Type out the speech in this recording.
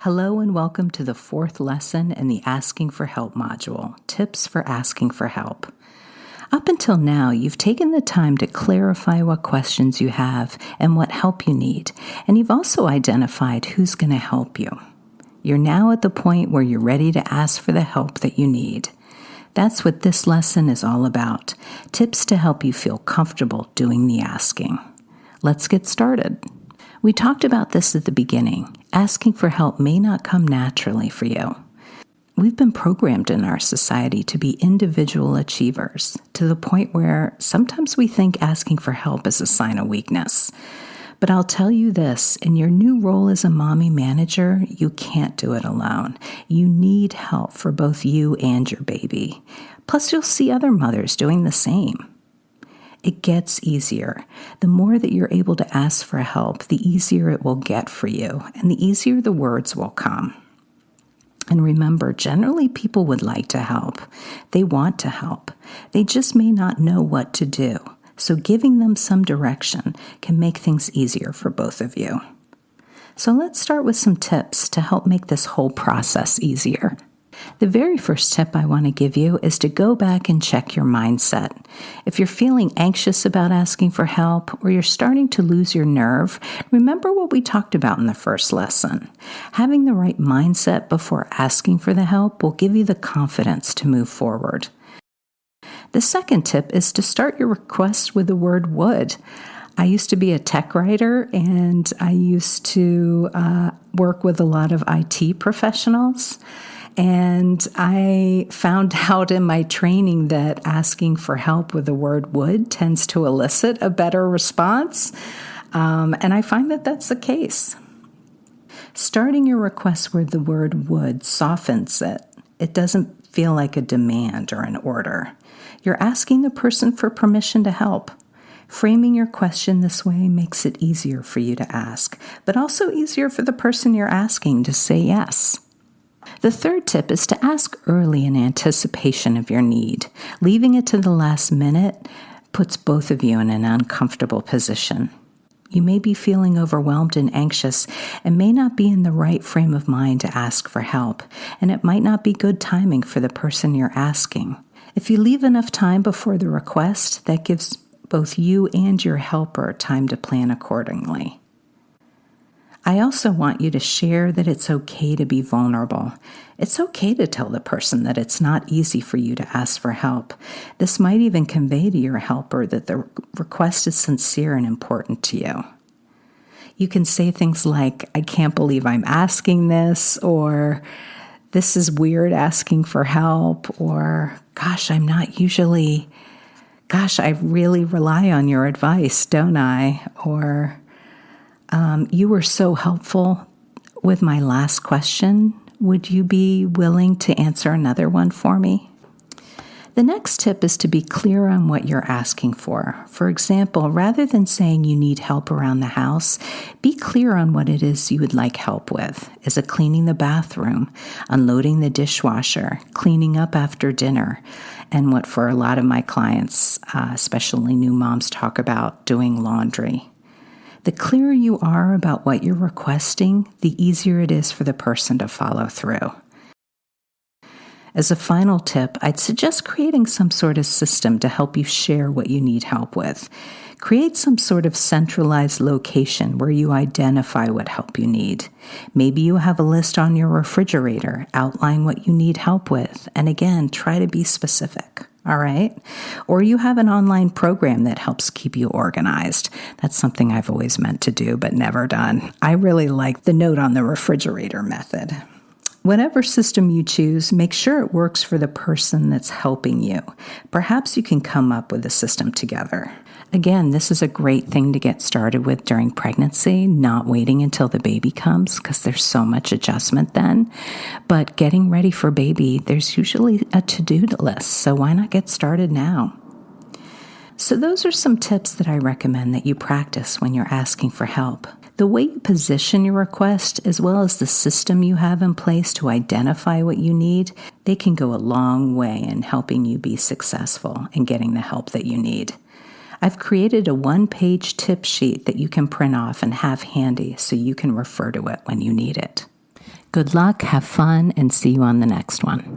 Hello and welcome to the fourth lesson in the Asking for Help module, Tips for Asking for Help. Up until now, you've taken the time to clarify what questions you have and what help you need, and you've also identified who's going to help you. You're now at the point where you're ready to ask for the help that you need. That's what this lesson is all about, tips to help you feel comfortable doing the asking. Let's get started. We talked about this at the beginning. Asking for help may not come naturally for you. We've been programmed in our society to be individual achievers to the point where sometimes we think asking for help is a sign of weakness. But I'll tell you this, in your new role as a mommy manager, you can't do it alone. You need help for both you and your baby. Plus, you'll see other mothers doing the same. It gets easier. The more that you're able to ask for help, the easier it will get for you, and the easier the words will come. And remember, generally people would like to help. They want to help. They just may not know what to do. So giving them some direction can make things easier for both of you. So let's start with some tips to help make this whole process easier. The very first tip I want to give you is to go back and check your mindset. If you're feeling anxious about asking for help or you're starting to lose your nerve, remember what we talked about in the first lesson. Having the right mindset before asking for the help will give you the confidence to move forward. The second tip is to start your request with the word would. I used to be a tech writer, and I used to work with a lot of IT professionals. And I found out in my training that asking for help with the word would tends to elicit a better response. And I find that that's the case. Starting your request with the word would softens it. It doesn't feel like a demand or an order. You're asking the person for permission to help. Framing your question this way makes it easier for you to ask, but also easier for the person you're asking to say yes. The third tip is to ask early in anticipation of your need. Leaving it to the last minute puts both of you in an uncomfortable position. You may be feeling overwhelmed and anxious and may not be in the right frame of mind to ask for help, and it might not be good timing for the person you're asking. If you leave enough time before the request, that gives both you and your helper time to plan accordingly. I also want you to share that it's okay to be vulnerable. It's okay to tell the person that it's not easy for you to ask for help. This might even convey to your helper that the request is sincere and important to you. You can say things like, I can't believe I'm asking this, or this is weird asking for help, or gosh, I really rely on your advice, don't I? Or you were so helpful with my last question. Would you be willing to answer another one for me? The next tip is to be clear on what you're asking for. For example, rather than saying you need help around the house, be clear on what it is you would like help with. Is it cleaning the bathroom, unloading the dishwasher, cleaning up after dinner, and what for a lot of my clients, especially new moms, talk about, doing laundry. The clearer you are about what you're requesting, the easier it is for the person to follow through. As a final tip, I'd suggest creating some sort of system to help you share what you need help with. Create some sort of centralized location where you identify what help you need. Maybe you have a list on your refrigerator, outline what you need help with, and again, try to be specific. All right? Or you have an online program that helps keep you organized. That's something I've always meant to do, but never done. I really like the note on the refrigerator method. Whatever system you choose, make sure it works for the person that's helping you. Perhaps you can come up with a system together. Again, this is a great thing to get started with during pregnancy, not waiting until the baby comes because there's so much adjustment then. But getting ready for baby, there's usually a to-do list, so why not get started now? So those are some tips that I recommend that you practice when you're asking for help. The way you position your request, as well as the system you have in place to identify what you need, they can go a long way in helping you be successful in getting the help that you need. I've created a one-page tip sheet that you can print off and have handy so you can refer to it when you need it. Good luck, have fun, and see you on the next one.